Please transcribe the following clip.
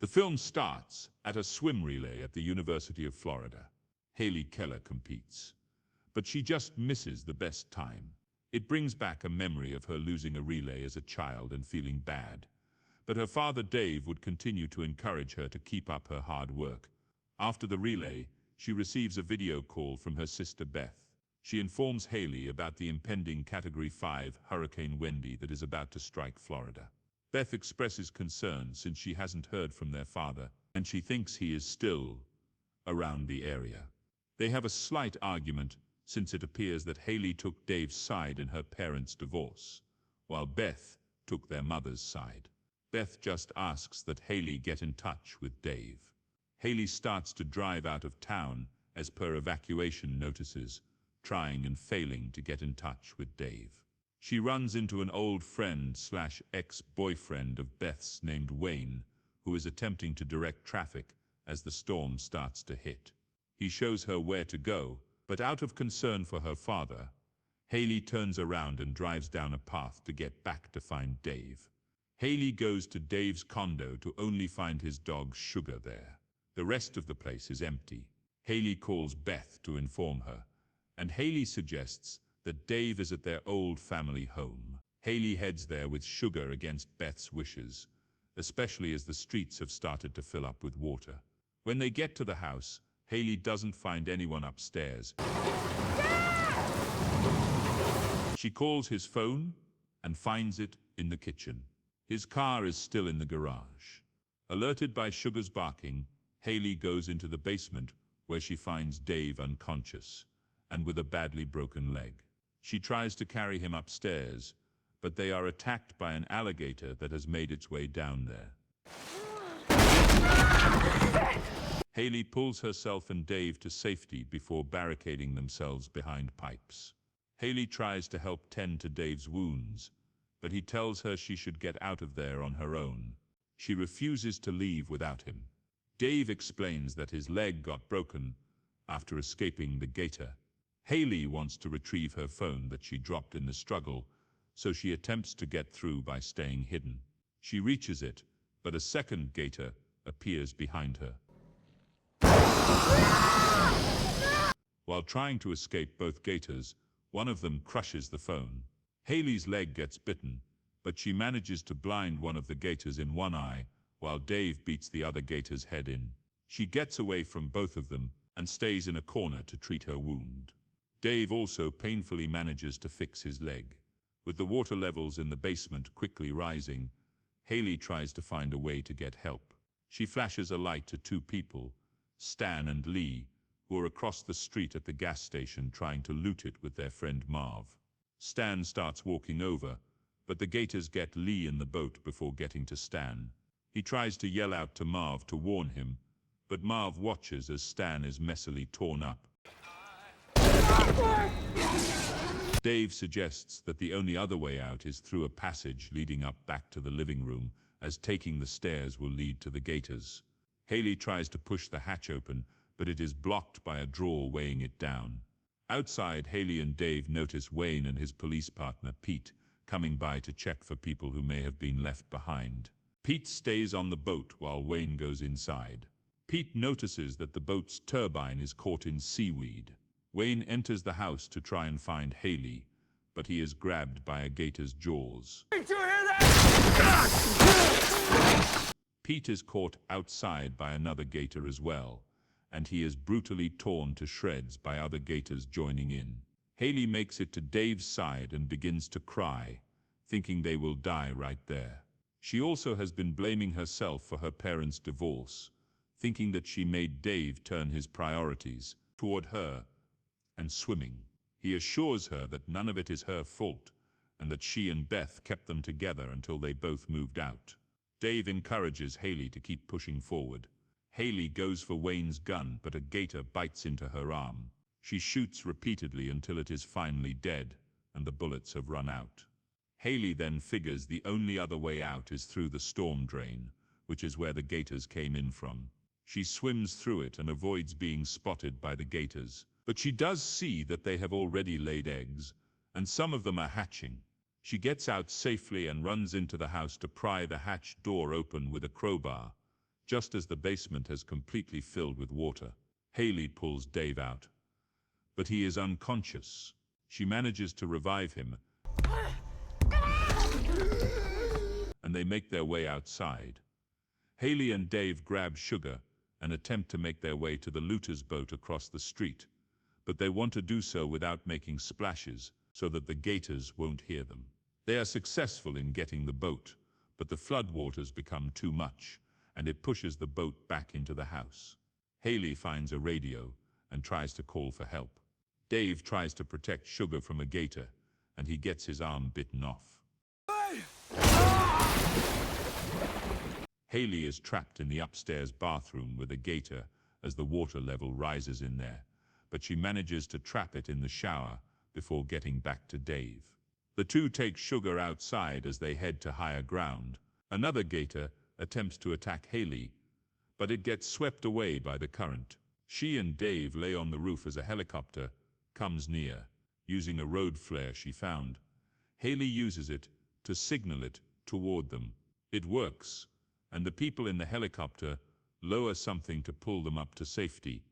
The film starts at a swim relay at the University of Florida. Haley Keller competes, but she just misses the best time. It brings back a memory of her losing a relay as a child and feeling bad. But her father Dave would continue to encourage her to keep up her hard work. After the relay, she receives a video call from her sister Beth. She informs Haley about the impending Category 5 Hurricane Wendy that is about to strike Florida. Beth expresses concern since she hasn't heard from their father, and she thinks he is still around the area. They have a slight argument since it appears that Haley took Dave's side in her parents' divorce, while Beth took their mother's side. Beth just asks that Haley get in touch with Dave. Haley starts to drive out of town as per evacuation notices, trying and failing to get in touch with Dave. She runs into an old friend / ex-boyfriend of Beth's named Wayne, who is attempting to direct traffic as the storm starts to hit. He shows her where to go, but out of concern for her father, Haley turns around and drives down a path to get back to find Dave. Haley goes to Dave's condo to only find his dog Sugar there. The rest of the place is empty. Haley calls Beth to inform her, and Haley suggests that Dave is at their old family home. Haley heads there with Sugar against Beth's wishes, especially as the streets have started to fill up with water. When they get to the house, Haley doesn't find anyone upstairs. She calls his phone and finds it in the kitchen. His car is still in the garage. Alerted by Sugar's barking, Haley goes into the basement where she finds Dave unconscious and with a badly broken leg. She tries to carry him upstairs, but they are attacked by an alligator that has made its way down there. Haley pulls herself and Dave to safety before barricading themselves behind pipes. Haley tries to help tend to Dave's wounds, but he tells her she should get out of there on her own. She refuses to leave without him. Dave explains that his leg got broken after escaping the gator. Haley wants to retrieve her phone that she dropped in the struggle, so she attempts to get through by staying hidden. She reaches it, but a second gator appears behind her. While trying to escape both gators, one of them crushes the phone. Haley's leg gets bitten, but she manages to blind one of the gators in one eye, while Dave beats the other gator's head in. She gets away from both of them and stays in a corner to treat her wound. Dave also painfully manages to fix his leg. With the water levels in the basement quickly rising, Haley tries to find a way to get help. She flashes a light to two people, Stan and Lee, who are across the street at the gas station trying to loot it with their friend Marv. Stan starts walking over, but the gators get Lee in the boat before getting to Stan. He tries to yell out to Marv to warn him, but Marv watches as Stan is messily torn up. Dave suggests that the only other way out is through a passage leading up back to the living room, as taking the stairs will lead to the gators. Haley tries to push the hatch open, but it is blocked by a drawer weighing it down. Outside, Haley and Dave notice Wayne and his police partner, Pete, coming by to check for people who may have been left behind. Pete stays on the boat while Wayne goes inside. Pete notices that the boat's turbine is caught in seaweed. Wayne enters the house to try and find Haley, but he is grabbed by a gator's jaws. Did you hear that? Pete is caught outside by another gator as well, and he is brutally torn to shreds by other gators joining in. Haley makes it to Dave's side and begins to cry, thinking they will die right there. She also has been blaming herself for her parents' divorce, thinking that she made Dave turn his priorities toward her and swimming. He assures her that none of it is her fault, and that she and Beth kept them together until they both moved out. Dave encourages Haley to keep pushing forward. Haley goes for Wayne's gun, but a gator bites into her arm. She shoots repeatedly until it is finally dead, and the bullets have run out. Haley then figures the only other way out is through the storm drain, which is where the gators came in from. She swims through it and avoids being spotted by the gators, but she does see that they have already laid eggs, and some of them are hatching. She gets out safely and runs into the house to pry the hatch door open with a crowbar. Just as the basement has completely filled with water, Haley pulls Dave out, but he is unconscious. She manages to revive him, and they make their way outside. Haley and Dave grab Sugar and attempt to make their way to the looter's boat across the street, but they want to do so without making splashes so that the gators won't hear them. They are successful in getting the boat, but the floodwaters become too much, and it pushes the boat back into the house. Haley finds a radio and tries to call for help. Dave tries to protect Sugar from a gator, and he gets his arm bitten off. Haley is trapped in the upstairs bathroom with a gator as the water level rises in there, but she manages to trap it in the shower before getting back to Dave. The two take Sugar outside as they head to higher ground. Another gator attempts to attack Haley, but it gets swept away by the current. She and Dave lay on the roof as a helicopter comes near. Using a road flare she found, Haley uses it to signal it toward them. It works, and the people in the helicopter lower something to pull them up to safety.